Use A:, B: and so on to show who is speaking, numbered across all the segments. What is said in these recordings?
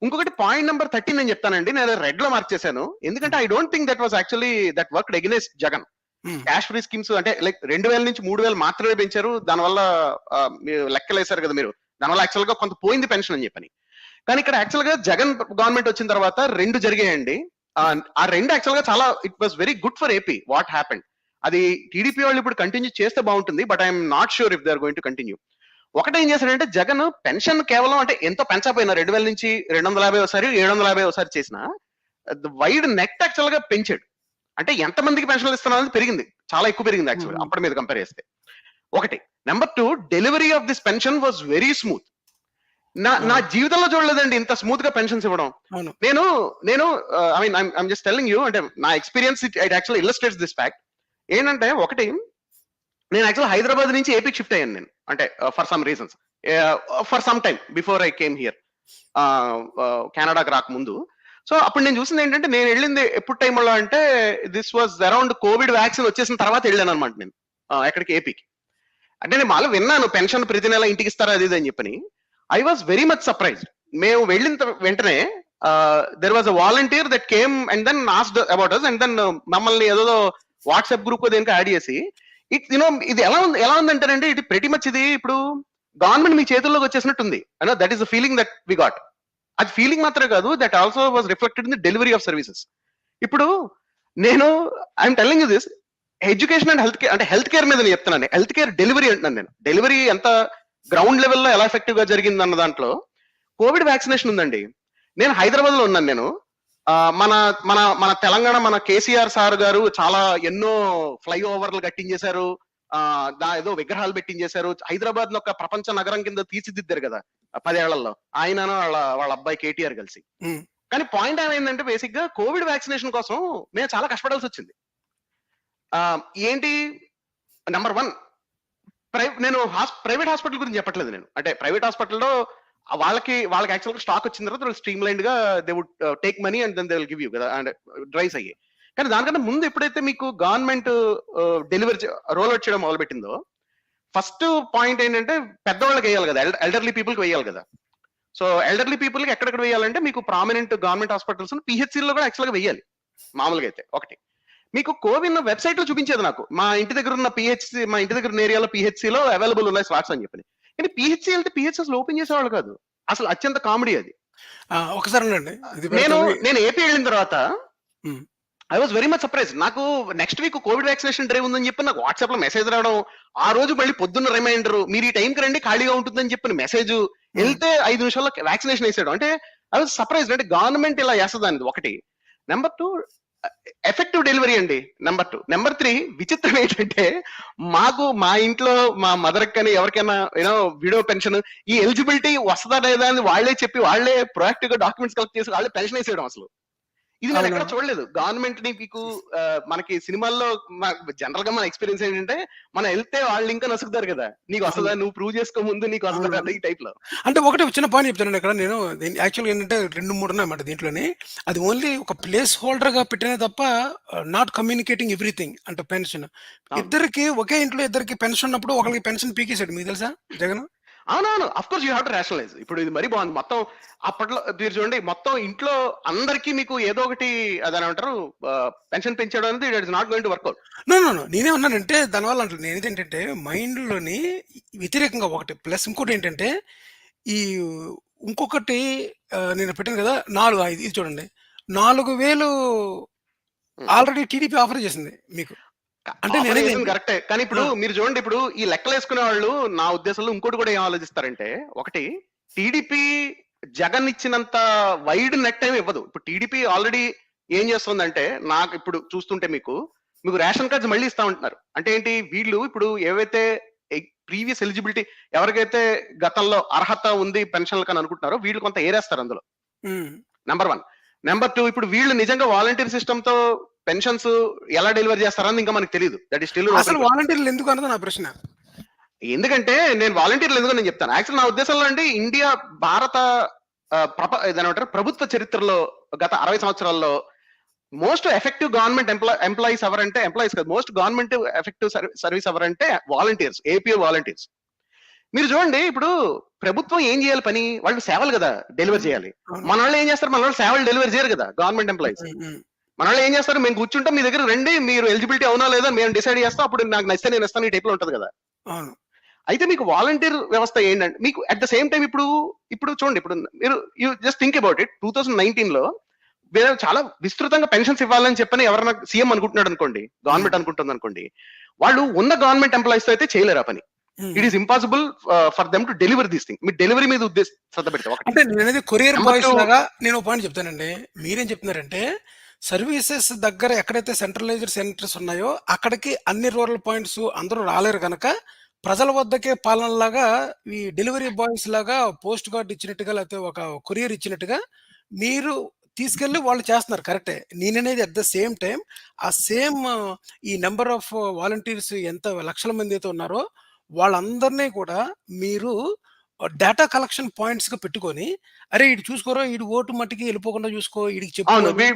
A: ఇంకొకటి point number 13 నేను చెప్తానండి. నేను రెడ్ లో మార్క్ చేశాను. ఎందుకంటే I don't think that was actually that work against Jagan. Cash free schemes అంటే లైక్ 2000 నుంచి 3000 మాత్రమే పెంచారు. దానివల్ల లెక్కలేశారు కదా మీరు. దానివల్ల యాక్చువల్ గా కొంత పోయింది పెన్షన్ అని చెప్పని. కానీ ఇక్కడ యాక్చువల్ గా జగన్ గవర్నమెంట్ వచ్చిన తర్వాత 2 జరిగాయండి. ఆ 2 యాక్చువల్ గా చాలా it was very good for AP. What happened అది టీడీపీ వాళ్ళు ఇప్పుడు కంటిన్యూ చేస్తే బాగుంటుంది. But I'm not sure if they are going to continue. ఒకటి ఏం చేశాడంటే జగన్ పెన్షన్ కేవలం అంటే ఎంతో పెంచకపోయినా 2000 నుంచి 250 ఒకసారి 750 ఒకసారి చేసిన వైడ్ నెట్ యాక్చువల్ గా పెంచాడు. అంటే ఎంత మందికి పెన్షన్లు ఇస్తున్నారు పెరిగింది, చాలా ఎక్కువ పెరిగింది యాక్చువల్గా అప్పటి మీద కంపేర్ చేస్తే. ఒకటి. Number 2, delivery of this pension was very smooth. నా జీవితంలో చూడలేదండి ఇంత స్మూత్ గా పెన్షన్స్ ఇవ్వడం. నేను I mean I'm just telling you, అంటే నా experience it actually illustrates this fact. ఏంటంటే ఒకటి, నేను యాక్చువల్ హైదరాబాద్ నుంచి ఏపీకి షిఫ్ట్ అయ్యాను నేను, అంటే for some reasons, for some time before I came here, కెనడాకి రాకముందు. సో అప్పుడు నేను చూసింది ఏంటంటే, నేను వెళ్ళింది ఎప్పుడు టైంలో అంటే this was around Covid vaccine వచ్చేసిన తర్వాత వెళ్ళాను అనమాట నేను ఎక్కడికి, ఏపీకి. అంటే నేను మళ్ళీ విన్నాను పెన్షన్ ప్రతి నెల ఇంటికి ఇస్తారా అది అని చెప్పని. I was very much surprised. మేము వెళ్ళిన వెంటనే there was a volunteer that came and then asked about us, and then మమ్మల్ని ఏదో వాట్సాప్ గ్రూప్ దేనికి యాడ్ చేసి, ఇది ఎలా ఉందంటారంటే ఇది ప్రెటీ మచ్ ఇది ఇప్పుడు గవర్నమెంట్ మీ చేతుల్లోకి వచ్చేసినట్టుంది. That is the feeling that we got. అది ఫీలింగ్ మాత్రమే కాదు, that also was reflected in the delivery of services. ఇప్పుడు నేను I'm telling you this, education and health care, అంటే హెల్త్ కేర్ మీద నేను చెప్తున్నాను. హెల్త్ కేర్ డెలివరీ అంటున్నాను నేను. డెలివరీ ఎంత గ్రౌండ్ లెవెల్లో ఎలా ఎఫెక్టివ్ గా జరిగింది అన్న దాంట్లో కోవిడ్ వ్యాక్సినేషన్ ఉందండి. నేను హైదరాబాద్ లో ఉన్నాను. నేను మన మన మన తెలంగాణ మన కేసీఆర్ సార్ గారు చాలా ఎన్నో ఫ్లైఓవర్లు కట్టించేశారు, ఏదో విగ్రహాలు పెట్టించేశారు. హైదరాబాద్ ఒక ప్రపంచ నగరం కింద తీర్చిదిద్దారు కదా 10 ఏళ్లలో, ఆయన వాళ్ళ అబ్బాయి కేటీఆర్ కలిసి. కానీ పాయింట్ ఏమైందంటే బేసిక్ గా కోవిడ్ వ్యాక్సినేషన్ కోసం మేము చాలా కష్టపడాల్సి వచ్చింది. ఏంటి, నెంబర్ 1, నేను ప్రైవేట్ హాస్పిటల్ గురించి చెప్పట్లేదు నేను. అంటే ప్రైవేట్ హాస్పిటల్లో వాళ్ళకి యాక్చువల్ గా స్టాక్ వచ్చిన తర్వాత స్ట్రీమ్ లైన్ గా they would take money and then they will give you కదా, అండ్ డ్రైస్ అయ్యి. కానీ దానికన్నా ముందు ఎప్పుడైతే మీకు గవర్నమెంట్ డెలివరీ రోల్ అవుట్ చేయడం మొదలు పెట్టిందో, ఫస్ట్ పాయింట్ ఏంటంటే పెద్దవాళ్ళకి వేయాలి కదా, ఎల్డర్లీ పీపుల్ కి వేయాలి కదా. సో ఎల్డర్లీ పీపుల్ కి ఎక్కడెక్కడ వేయాలంటే మీకు ప్రామినెంట్ గవర్నమెంట్ హాస్పిటల్స్ పిహెచ్సిలో కూడా యాక్చువల్ గా వేయాలి మామూలుగా అయితే. ఒకటి, మీకు కోవిన్ వెబ్సైట్ లో చూపించేది నాకు, మా ఇంటి దగ్గర ఉన్న పిహెచ్సి, మా ఇంటి దగ్గర ఉన్న ఏరియాలో పిహెచ్సిలో అవైలబుల్ ఉన్నాయి స్లాట్స్ అని చెప్పి. కానీ పిహెచ్సి వెళ్తే పిహెచ్ఎస్ ఓపెన్ చేసేవాళ్ళు కాదు. అసలు అత్యంత కామెడీ అది.
B: ఒకసారి
A: నేను ఏపీ వెళ్ళిన తర్వాత I was very much surprise. నాకు next week covid vaccination drive ఉందని చెప్పి నాకు వాట్సాప్ లో మెసేజ్ రావడం, ఆ రోజు మళ్ళీ పొద్దున్న రిమైండర్ మీరు ఈ టైంకి రండి ఖాళీగా ఉంటుందని చెప్పిన మెసేజ్, వెళ్తే 5 నిమిషాల్లో వ్యాక్సినేషన్ వేసాడు. అంటే ఐ వాజ్ సర్ప్రైజ్, అంటే గవర్నమెంట్ ఇలా వేస్తుంది అనేది ఒకటి. నెంబర్ 2, ఎఫెక్టివ్ డెలివరీ అండి. నెంబర్ 2. నెంబర్ 3, విచిత్రం ఏంటంటే మాకు మా ఇంట్లో మా మదర్ కానీ ఎవరికైనా విడో పెన్షన్ ఈ ఎలిజిబిలిటీ వస్తుందా లేదా అని వాళ్ళే చెప్పి వాళ్ళే ప్రొయాక్టివ్ గా డాక్యుమెంట్స్ కలెక్ట్ చేసి వాళ్ళే పెన్షన్ వేసేయడం. అసలు ఇది నేను ఎక్కడ చూడలేదు. గవర్నమెంట్ ని మీకు మనకి సినిమాల్లో జనరల్ గా మన ఎక్స్పీరియన్స్ ఏంటంటే, మనం వెళ్తే వాళ్ళు ఇంకా నసుకుతారు కదా, నీకు వస్తుందా, నువ్వు ప్రూవ్ చేసుకో ముందు నీకు వస్తుందా, ఈ టైప్ లో.
B: అంటే ఒకటి చిన్న పాయింట్ చెప్తాను ఇక్కడ. నేను యాక్చువల్గా ఏంటంటే 2-3 ఉన్నాయన్నమాట దీంట్లోని. అది ఓన్లీ ఒక ప్లేస్ హోల్డర్ గా పెట్టిన తప్ప నాట్ కమ్యూనికేటింగ్ ఎవ్రీథింగ్. అంటే పెన్షన్ ఇద్దరికి ఒకే ఇంట్లో ఇద్దరికి పెన్షన్ ఉన్నప్పుడు ఒకరికి పెన్షన్ పీకేసాడు, మీకు తెలుసా జగన్?
A: అవునవును, of course you have to rationalise. ఇప్పుడు ఇది మరీ బాగుంది. మొత్తం అప్పట్లో మీరు చూడండి, మొత్తం ఇంట్లో అందరికీ మీకు ఏదో ఒకటి అదని అంటారు పెన్షన్ పెంచడం అనేది it is not going to work out.
B: No నేనే ఉన్నానంటే దానివల్ల అంటే నేను ఏంటంటే మైండ్ లోని వ్యతిరేకంగా ఒకటి, ప్లస్ ఇంకోటి ఏంటంటే ఇంకొకటి నేను పెట్టాను కదా 4-5, ఇది చూడండి 4,000 ఆల్రెడీ టీడీపీ ఆఫర్ చేసింది మీకు.
A: అంటే కరెక్టే, కానీ ఇప్పుడు మీరు చూడండి, ఇప్పుడు ఈ లెక్కలు వేసుకునే వాళ్ళు నా ఉద్దేశంలో ఇంకోటి కూడా ఏం ఆలోచిస్తారంటే, ఒకటి టీడీపీ జగన్ ఇచ్చినంత వైడ్ నెట్ ఏమి ఇవ్వదు. ఇప్పుడు టీడీపీ ఆల్రెడీ ఏం చేస్తుందంటే, నాకు ఇప్పుడు చూస్తుంటే మీకు రేషన్ కార్డ్స్ మళ్ళీ ఇస్తా ఉంటున్నారు. అంటే ఏంటి, వీళ్ళు ఇప్పుడు ఏవైతే ప్రీవియస్ ఎలిజిబిలిటీ ఎవరికైతే గతంలో అర్హత ఉంది పెన్షన్లకు అని అనుకుంటున్నారో వీళ్ళు కొంత ఏరేస్తారు అందులో. నెంబర్ 1. నెంబర్ 2, ఇప్పుడు వీళ్ళు నిజంగా వాలంటీర్ సిస్టమ్ తో పెన్షన్స్ ఎలా డెలివరీ చేస్తారని ఇంకా మనకు తెలియదు. That is still.
B: అసలు వాలంటీర్లు ఎందుకు అన్నది నా ప్రశ్న.
A: ఎందుకంటే నేను వాలంటీర్లు ఎందుకు నేను చెప్తాను. యాక్చువల్ నా ఉద్దేశంలో అండి, ఇండియా భారత ఏదంటారు ప్రభుత్వ చరిత్రలో గత 60 సంవత్సరాల్లో మోస్ట్ ఎఫెక్టివ్ గవర్నమెంట్ ఎంప్లాయీస్ ఎవరంటే, ఎంప్లాయీస్ కాదు, మోస్ట్ గవర్నమెంట్ ఎఫెక్టివ్ సర్వీస్ ఎవరంటే వాలంటీర్స్, ఏపీ వాలంటీర్స్. మీరు చూడండి ఇప్పుడు ప్రభుత్వం ఏం చేయాలి పని? వాళ్ళు సేవలు కదా డెలివర్ చేయాలి.
B: అవును.
A: మన వాళ్ళు ఏం చేస్తారు? మన వాళ్ళు సేవలు డెలివర్ చేయరు కదా గవర్నమెంట్ ఎంప్లాయీస్. మన వాళ్ళు ఏం చేస్తారు? మేము కూర్చుంటాం, మీ దగ్గర రండి, మీరు ఎలిజిబిలిటీ అవునా లేదా మేము డిసైడ్ చేస్తాం, అప్పుడు నాకు నచ్చితే నేను ఇస్తాను, ఈ టైప్ లో ఉంటది కదా.
B: అవును.
A: అయితే మీకు వాలంటీర్ వ్యవస్థ ఏంటంటే మీకు అట్ ద సేమ్ టైం ఇప్పుడు చూడండి, ఇప్పుడు మీరు you just think about it. 2019 లో వేరే చాలా విస్తృతంగా పెన్షన్స్ ఇవ్వాలని చెప్పని ఎవరైనా సీఎం అనుకుంటున్నాడు అనుకోండి, గవర్నమెంట్ అనుకుంటుంది అనుకోండి, వాళ్ళు ఉన్న గవర్నమెంట్ ఎంప్లాయీస్ తో అయితే చేయలేరు ఆ పని. It is impossible for them to deliver this thing. Me delivery మీద శ్రద్ధ పెడితే ఒకటి.
B: అంటే నేననేది కొరియర్
A: Number
B: బాయ్స్
A: two,
B: లాగా నేను ఒక పాయింట్ చెప్తానండి. మీరేం చెప్తున్నారంటే సర్వీసెస్ దగ్గర ఎక్కడైతే సెంట్రలైజ్డ్ సెంటర్స్ ఉన్నాయో అక్కడికి అన్ని రూరల్ పాయింట్స్ అందరూ రాలేరు గనక ప్రజల వద్దకే పాలనలాగా ఈ డెలివరీ బాయ్స్ లాగా పోస్ట్ కార్డ్ ఇచ్చినట్టుగా లేకపోతే ఒక కొరియర్ ఇచ్చినట్టుగా మీరు తీసుకెళ్ళి వాళ్ళు చేస్తున్నారు కరెక్టే. నేననేది అట్ ద సేమ్ టైం ఆ సేమ్ ఈ నంబర్ ఆఫ్ వాలంటీర్స్ ఎంత లక్షల మంది అయితే ఉన్నారో వాళ్ళందరినీ కూడా మీరు డేటా కలెక్షన్ పాయింట్స్‌గా పెట్టుకొని, అరే! ఈడు చూసుకోరా, ఈడు ఓటు మట్టికి వెళ్ళిపోకుండా చూసుకో, ఈడికి చెప్పు
A: అవును,
B: అని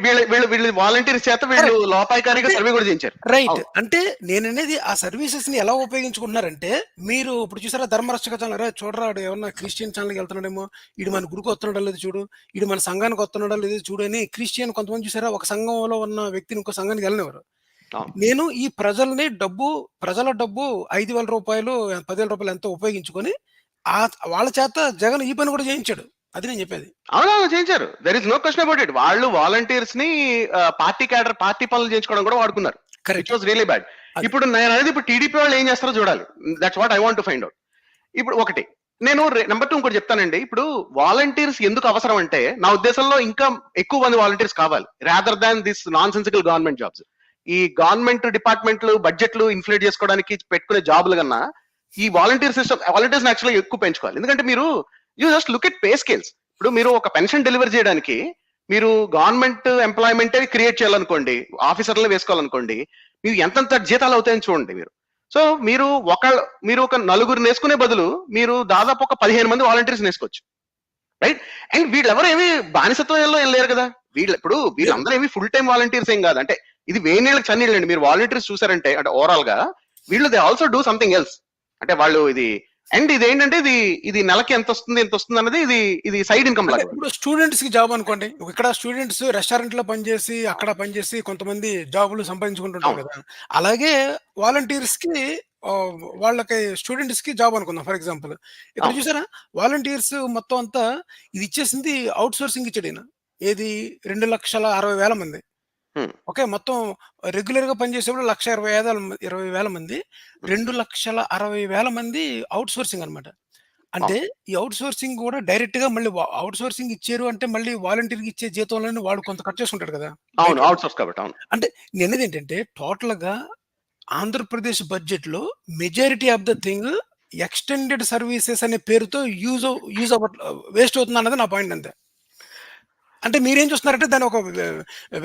A: వీళ్ళు వాలంటీర్స్ చేత వీళ్ళు
B: కరెక్ట్.
A: లోపాయికారిగా
B: అంటే
A: సర్వే కూడా చేయించారు.
B: రైట్.
A: అవును,
B: అంటే నేననేది ఆ సర్వీసెస్‌ని ఎలా ఉపయోగించుకుంటున్నారంటే, మీరు ఇప్పుడు చూసారా 'ధర్మరక్షక' ఛానల్, అరేయ్! చూడరా ఆడు ఏమన్నా క్రిస్టియన్ ఛానెల్‌కి వెళ్తున్నాడేమో, ఈడు మన గుడికి వస్తున్నాడో లేదో చూడు, ఈడు మన సంఘానికి వస్తున్నాడో లేదో చూడు అని క్రిస్టియన్ కొంతమంది చూసారా ఒక సంఘంలో ఉన్న వ్యక్తిని ఇంకో సంఘానికి వెళ్ళనివ్వరు.
A: అవును,
B: నేను ఈ ప్రజల డబ్బు రూ. 5,000 రూ. 10,000 ఎంతో ఉపయోగించుకొని వాళ్ళ చేత జగన్ ఈ పని కూడా చేయించాడు. అది నేను చెప్పేది.
A: అవునవును చేయించారు. There is no question about it. వాళ్ళు వాలంటీర్స్ ని పార్టీ క్యాడర్, పార్టీ పనులు చేయించుకోవడం కూడా వాడుకున్నారు. It
B: correct.
A: Was really bad.
B: అది.
A: ఇప్పుడు నేను అనేది ఇప్పుడు టీడీపీ వాళ్ళు ఏం చేస్తారో చూడాలి. That's what I want to find out. ఇప్పుడు ఒకటి నేను నెంబర్ 2 ఇంకోటి చెప్తానండి. ఇప్పుడు వాలంటీర్స్ ఎందుకు అవసరం అంటే, నా ఉద్దేశంలో ఇంకా ఎక్కువ మంది వాలంటీర్స్ కావాలి, rather than this non sensical government jobs. ఈ గవర్నమెంట్ డిపార్ట్మెంట్లు బడ్జెట్లు ఇన్ఫ్లేట్ చేసుకోవడానికి పెట్టుకునే జాబులు కన్నా ఈ వాలంటీర్ సిస్టమ్, వాలంటీర్స్ యాక్చువల్గా ఎక్కువ పెంచుకోవాలి. ఎందుకంటే మీరు you just look at pay scales. ఇప్పుడు మీరు ఒక పెన్షన్ డెలివరీ చేయడానికి మీరు గవర్నమెంట్ ఎంప్లాయ్మెంట్ క్రియేట్ చేయాలనుకోండి, ఆఫీసర్లు వేసుకోవాలనుకోండి, మీరు ఎంతంత జీతాలు అవుతాయని చూడండి మీరు. సో మీరు ఒక నలుగురు నేసుకునే బదులు మీరు దాదాపు ఒక 15 మంది వాలంటీర్స్ నేసుకోవచ్చు, రైట్? అండ్ వీళ్ళెవరు ఏమి బానిసత్వంలో ఏం లేరు కదా. వీళ్ళందరూ ఏమి ఫుల్ టైం వాలంటీర్స్ ఏం కాదు. అంటే ఇది వేణీళ్ళకి చన్నీళ్ళు అండి. మీరు వాలంటీర్స్ చూసారంటే అంటే ఓవరాల్ గా వీళ్ళు they also do something else. అంటే వాళ్ళు ఇది ఏంటంటే ఇది నెలకి ఎంత వస్తుంది అన్నది ఇది సైడ్ ఇన్కమ్
B: అంటే
A: లాగా.
B: ఇప్పుడు స్టూడెంట్స్‌కి జాబ్ అనుకోండి. ఇక్కడ స్టూడెంట్స్ రెస్టారెంట్‌లో పనిచేసి, అక్కడ పనిచేసి కొంతమంది జాబులు సంపాదించుకుంటుంటారు
A: అవును,
B: కదా! అలాగే వాలంటీర్స్‌కి వాళ్ళకి స్టూడెంట్స్‌కి జాబ్ అనుకుందాం ఫర్ ఎగ్జాంపుల్. ఇక్కడ
A: అవును,
B: చూసారా వాలంటీర్స్ మొత్తం అంతా ఇది ఇచ్చేసింది ఔట్ సోర్సింగ్ ఇచ్చాడు ఈయన. ఏది 2,60,000 మంది.
A: హ్మ్,
B: ఓకే. మొత్తం రెగ్యులర్‌గా పనిచేసేవాళ్ళు 1,20,000 మంది.
A: హ్మ్,
B: 2,60,000 మంది ఔట్ సోర్సింగ్ అన్నమాట. అంటే
A: అవును,
B: ఈ ఔట్ సోర్సింగ్ కూడా డైరెక్ట్‌గా మళ్ళీ ఔట్ సోర్సింగ్ ఇచ్చారు అంటే మళ్ళీ వాలంటీర్‌కి ఇచ్చే జీతంలోనే వాడు కొంత కట్ చేసుకుంటాడు కదా!
A: అవును,
B: బయటోడు.
A: అవుట్ సోర్స్ కాబట్టి అవును.
B: అంటే నేననేదేంటంటే టోటల్‌గా ఆంధ్రప్రదేశ్ బడ్జెట్‌లో majority of the thing extended services అనే పేరుతో యూజ్ వేస్ట్ అవుతుందన్నది నా పాయింట్ అంతే. అంటే మీరేం చూస్తున్నారంటే దాన్ని ఒక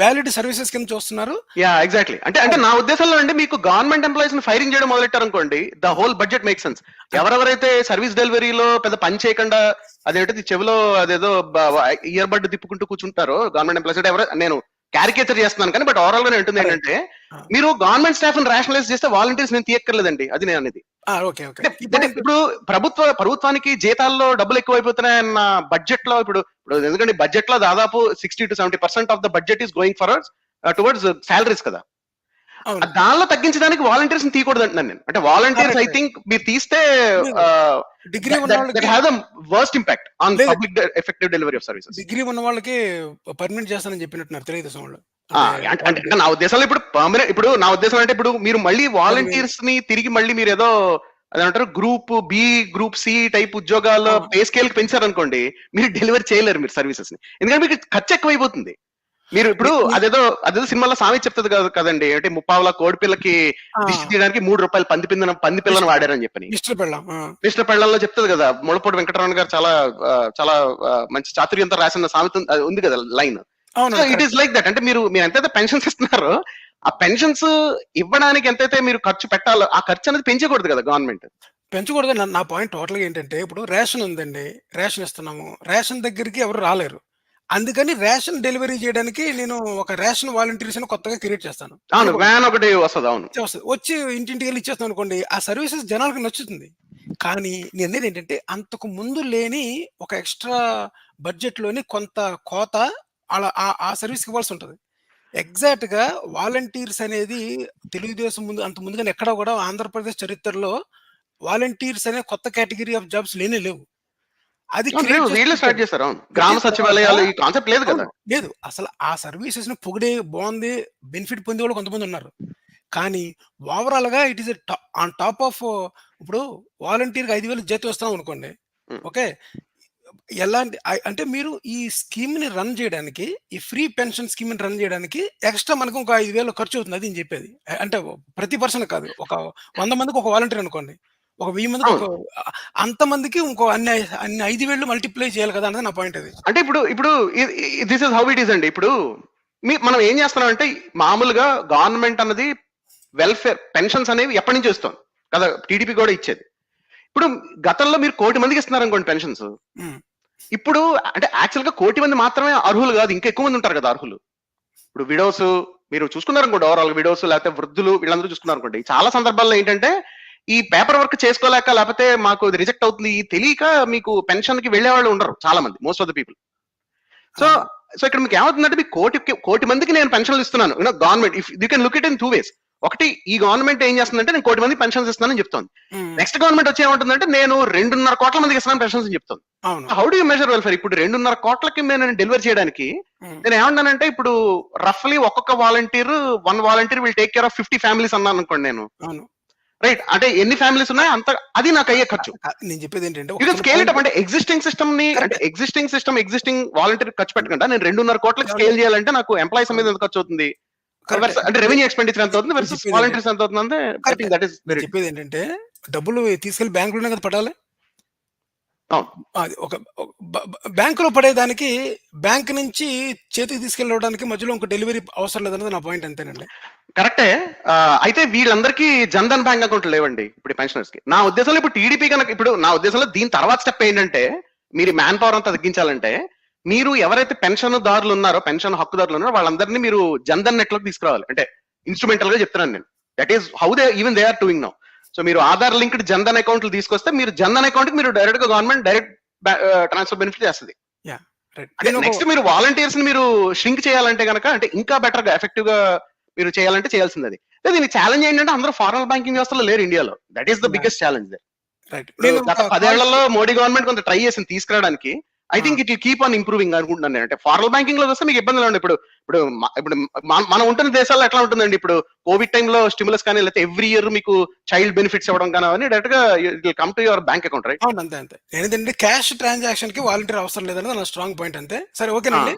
B: వాలిడ్ సర్వీసెస్ కింద చూస్తున్నారు.
A: Yeah exactly. అంటే నా ఉద్దేశంలో అండి, మీకు గవర్నమెంట్ ఎంప్లాయీస్ ని ఫైరింగ్ చేయడం మొదలెట్టారు అనుకోండి, the whole budget make sense. ఎవరెవరైతే సర్వీస్ డెలివరీలో పెద్ద పని చేయకుండా అదేంటి చెవిలో అదేదో ఇయర్ బడ్ తిప్పుకుంటూ కూర్చుంటారో గవర్నమెంట్ ఎంప్లాయీస్ అంటే నేను క్యారికేచర్ చేస్తున్నాను కానీ, బట్ ఓవరాల్ గా ఉంటుంది ఏంటంటే,
B: ఆ!
A: మీరు గవర్నమెంట్ స్టాఫ్ ని రేషనలైజ్ చేస్తే వాలంటీర్స్ నేను తీయక్కర్లేదండి. అది నేను అనేది.
B: ఓకే. ఓకే.
A: అంటే
B: ఈ
A: అంటే
B: పాయింట్
A: ఇప్పుడు ప్రభుత్వానికి జీతాల్లో డబ్బులు ఎక్కువైపోతున్నాయన్న బడ్జెట్ లో ఇప్పుడు ఎందుకంటే బడ్జెట్ లో దాదాపు 60-70% of the budget is going for towards salaries కదా.
B: అవును.
A: దానిలో తగ్గించడానికి వాలంటీర్స్ ని తీయకూడదు అంటున్నాను నేను. అంటే వాలంటీర్స్ ఐ
B: కరెక్టే.
A: థింక్ మీరు తీస్తే
B: లేదు. డిగ్రీ ఉన్నవాళ్ళకి
A: have the worst impact on
B: లేదు.
A: Public effective delivery of services.
B: Degree ఉన్న వాళ్ళకి పర్మనెంట్ చేస్తానని చెప్పినట్టున్నారు తెలుగుదేశం వాళ్ళు.
A: అంటే
B: అంటే
A: నా ఉద్దేశంలో ఇప్పుడు నా ఉద్దేశం అంటే ఇప్పుడు మీరు మళ్ళీ
B: అది
A: వాలంటీర్స్ ని తిరిగి మళ్ళీ మీరు ఏదో అదంటారు group B, group C type ఉద్యోగాల్లో
B: ఆ!
A: పే స్కేల్ కి పెంచారనుకోండి, మీరు డెలివరీ చేయలేరు మీరు సర్వీసెస్ ని. ఎందుకంటే మీకు ఖర్చు ఎక్కువైపోతుంది. మీరు ఇప్పుడు
B: ని ని
A: అదేదో సినిమాలో సామెత చెప్తుంది కదండి, అంటే ముప్పావుల కోడి పిల్లకి
B: ఆ!
A: దిష్టి తీయడానికి ₹3 పంది పిల్లను
B: మిస్ట్
A: వాడారని చెప్పని.
B: మిస్టర్ పెళ్ళాం.
A: మిస్టర్ పెళ్ళంలో చెప్తుంది కదా, ముళ్ళపూడి వెంకటరమణ గారు చాలా చాలా మంచి చాతుర్యంతో రాసిన సామెత ఉంది కదా లైన్. సో
B: అవునండి.
A: It is
B: correct.
A: Like that. అంటే మీరు ఎంతైతే పెన్షన్స్ ఇస్తున్నారో ఆ పెన్షన్స్ ఇవ్వడానికి ఎంతైతే మీరు ఖర్చు పెట్టాలో ఆ ఖర్చు అనేది పెంచకూడదు కదా గవర్నమెంట్.
B: పెంచకూడదు. నా పాయింట్ టోటల్‌గా ఏంటంటే ఇప్పుడు రేషన్ ఉందండి. రేషన్ ఇస్తున్నాము. రేషన్ దగ్గరికి ఎవరు రాలేరు. అందుకని రేషన్ డెలివరీ చేయడానికి నేను ఒక రేషన్ వాలంటీర్స్ అని కొత్తగా క్రియేట్ చేస్తాను.
A: అవును.
B: అనుకోండి.
A: వ్యాన్ ఒకటి వస్తది. అవును.
B: వస్తది. వచ్చి ఇంటింటికెళ్ళి ఇచ్చేస్తాం అనుకోండి. ఆ సర్వీసెస్ జనాలకి నచ్చుతుంది. కానీ నేననేదేంటంటే అంతకు ముందు లేని ఒక ఎక్స్‌ట్రా బడ్జెట్‌లోని కొంత కోత అలా ఆ సర్వీస్‌కి ఇవ్వాల్సుంటది. ఎగ్జాక్ట్‌గా వాలంటీర్స్ అనేది తెలుగుదేశం ముందు అంత ముందుగానే ఎక్కడా గూడా ఆంధ్రప్రదేశ్ చరిత్రలో వాలంటీర్స్ అనే కొత్త కేటగరీ ఆఫ్ జాబ్స్ లేనే లేవు. అది
A: అవును. లేవు.
B: క్రియేట్ చేసి
A: వీళ్ళే స్టార్ట్
B: పెట్టారు.
A: చేశారు. అవును. గ్రామ
B: పెట్టిన తర్వాత
A: సచివాలయాలు ఈ కాన్సెప్ట్ లేదు కదా!
B: అవును. లేదు. అసలు ఆ సర్వీసెస్‌ని పొగిడే బావుంది. బెనిఫిట్ పొందేవాళ్ళు కొంతమందున్నారు. కానీ ఓవరాల్‌గా it is a on top of ఇప్పుడు వాలంటీర్‌కి 5,000 జీతం ఇస్తున్నాం అనుకోండి.
A: హ్మ్.
B: ఓకే. ఎలాంటి అంటే మీరు ఈ స్కీమ్‌ని రన్ చేయడానికి, ఈ ఫ్రీ పెన్షన్ స్కీమ్‌ని రన్ చేయడానికి ఎక్స్‌ట్రా మనకు ఒక 5,000 ఖర్చవుతుంది అది నేను చెప్పేది. అంటే ప్రతి పర్సన్ కాదు. ఒక 100 మందికి ఒక వాలంటీర్ అనుకోండి. ఒక 1000 మందికి
A: అవును.
B: అంతమందికి ఇంకో అన్ని 5,000 మల్టిప్లై చేయాలి కదా! అనేది నా పాయింట్ అది.
A: అంటే ఇప్పుడు this is how it is అండి. ఇప్పుడు మనం ఏం చేస్తున్నామంటే మామూలుగా గవర్నమెంట్ అన్నది వెల్‌ఫేర్ పెన్షన్స్ అనేవి ఎప్పటినుంచో ఇస్తోంది. కదా! టీడీపీ కూడా ఇచ్చేది. ఇప్పుడు గతంలో మీరు 1,00,00,000 మందికి ఇస్తున్నారనుకోండి పెన్షన్స్.
B: హ్మ్.
A: ఇప్పుడు అంటే యాక్చువల్‌గా 1,00,00,000 మంది మాత్రమే అర్హులు కాదు. ఇంకా ఎక్కువ మంది ఉంటారు కదా అర్హులు. ఇప్పుడు విడోస్ మీరు చూసుకున్నారనుకోండి ఓవరాల్‌గా విడోస్ లేకపోతే వృద్ధులు వీళ్ళందరూ చూసుకున్నారనుకోండి. చాలా సందర్భాల్లో ఏంటంటే ఈ పేపర్ వర్క్ చేసుకోలేక లేకపోతే మాకు ఇది రిజెక్ట్ అవుతుంది తెలియక మీకు పెన్షన్‌కి వెళ్ళేవాళ్ళు ఉండరు చాలా మంది. Most of the people. So,
B: అవును.
A: ఇక్కడ మీకు ఏమవుతుందంటే మీకు కోటి మందికి నేను పెన్షన్లు ఇస్తున్నాను. Government if you can look it in 2 వేస్. ఒకటి ఈ గవర్నమెంట్ ఏం చేస్తుందంటే నేను 1,00,00,000 మందికి పెన్షన్స్ ఇస్తున్నానని చెప్తోంది.
B: హ్మ్.
A: నెక్స్ట్ గవర్నమెంట్ వచ్చి ఏమంటుందంటే నేను 2.5 కోట్ల మందికి ఇస్తున్నాను పెన్షన్స్ అని చెప్తోంది.
B: అవును.
A: How do you measure welfare? ఇప్పుడు 2.5 కోట్లకి నేను డెలివరీ చేయడానికి
B: హ్మ్.
A: నేను ఏమంటానంటే ఇప్పుడు రఫ్‌లీ ఒక్కొక్క volunteer 1 volunteer will take care of 50 families అన్నాను అనుకోండి నేను.
B: అవును.
A: రైట్. అంటే ఎన్ని ఫ్యామిలీస్ ఉన్నాయో అంత అది నాకు అయ్యే ఖర్చు.
B: నేను చెప్పేదేంటంటే
A: యూ
B: ఒక
A: కెన్
B: చిన్న
A: స్కేల్ ఇట్
B: పాయింట్
A: అప్ అంటే ఎగ్జిస్టింగ్ సిస్టమ్ ని అంటే
B: కరెక్టే.
A: ఎగ్జిస్టింగ్ వాలంటీర్ ఖర్చు పెట్టకుండా నేను 2.5 కోట్లకి
B: ఏవండీ?
A: స్కేల్ చేయాలంటే నాకు ఎంప్లాయీస్ మీద
B: అవును.
A: ఎంత ఖర్చు అవుతుంది?
B: కరెక్టే.
A: అంటే రెవెన్యూ ఎక్స్‌పెండిచర్ ఎంత అవుతుంది
B: నేను
A: వర్సెస్
B: చెప్పేదేంటి
A: వాలంటీర్స్ ఎంత అవుతుంది అంటే ఐ
B: కరెక్టే.
A: థింక్ దట్ ఈస్
B: నేను
A: వెరీ
B: చెప్పేదేంటంటే డబ్బులు తీసుకెళ్ళి బ్యాంక్‌లోనే కదా పడాలి.
A: అవును.
B: అది ఒక ఒక బ బ బ్యాంక్‌లో పడేదానికి బ్యాంక్ నుంచి చేతికి తీసుకెళ్ళడానికి మధ్యలో ఇంకో డెలివరీ అవసరం లేదన్నది నా పాయింట్ అంతేనండి.
A: కరెక్టే. అయితే వీళ్ళందరికీ జన్‌ధన్ బ్యాంక్ అకౌంట్లు లేవండి. ఇప్పుడు పెన్షనర్స్‌కి. నా ఉద్దేశంలో ఇప్పుడు టీడీపీ గనక ఇప్పుడు నా ఉద్దేశంలో దీని తర్వాత స్టెప్ ఏంటంటే మీరు మ్యాన్ పవర్ అంతా తగ్గించాలంటే మీరు ఎవరైతే పెన్షన్‌దారులు ఉన్నారో, పెన్షన్ హక్కుదారులు ఉన్నారో వాళ్ళందరినీ మీరు జన్‌ధన్ నెట్‌లోకి తీసుకురావాలి. అంటే ఇన్‌స్ట్రుమెంటల్‌గా చెప్తున్నాను నేను. That is how they are doing now. So మీరు ఆధార్ లింక్డ్ జన్‌ధన్ అకౌంట్లు తీసుకొస్తే మీరు జన్‌ధన్ అకౌంట్‌కి మీరు డైరెక్ట్‌గా గవర్నమెంట్ ట్రాన్స్‌ఫర్ బెనిఫిట్ చేస్తది.
B: యాహ్! రైట్.
A: అంటే నెక్స్ట్ మీరు వాలంటీర్స్ ని మీరు ష్రింక్ చేయాలంటే గనక అంటే ఇంకా బెటర్ గా ఎఫెక్టివ్ గా మీరు చేయాలంటే చేయాల్సింది అది. దీని ఛాలెంజ్ ఏంటంటే అందరూ ఫార్మల్ బ్యాంకింగ్ వ్యవస్థలో లేరు ఇండియాలో. That is the
B: yeah!
A: Biggest challenge.
B: Right.
A: ఇప్పుడు
B: నేను
A: గత
B: ఒక
A: 10
B: కాల్
A: ఏళ్లలో మోడీ గవర్నమెంట్ కొంత ట్రై చేసింది తీసుకురావడానికి. ఐ
B: ఆ!
A: Think it will keep on improving అనుకుంటున్నాను నేను. అంటే ఫార్మల్ బ్యాంకింగ్ లో వస్తే మీకు ఇబ్బందులు ఉండవు. ఇప్పుడు మనం ఉంటున్న దేశాల్లో ఎట్లా ఉంటుందండి ఇప్పుడు కోవిడ్ టైంలో స్టిములస్ కానీ లేకపోతే ఎవ్రీ ఇయర్ మీకు చైల్డ్ బెనిఫిట్స్ ఇవ్వడం కానీ అవన్నీ డైరెక్ట్ గా it will come to your bank account right.
B: అవును. అంతే. నేనేంటంటే క్యాష్ ట్రాన్సాక్షన్‌కి వాలంటీర్ అవసరం లేదన్నది నా స్ట్రాంగ్ పాయింట్ అంతే. సరే ఓకేనండి.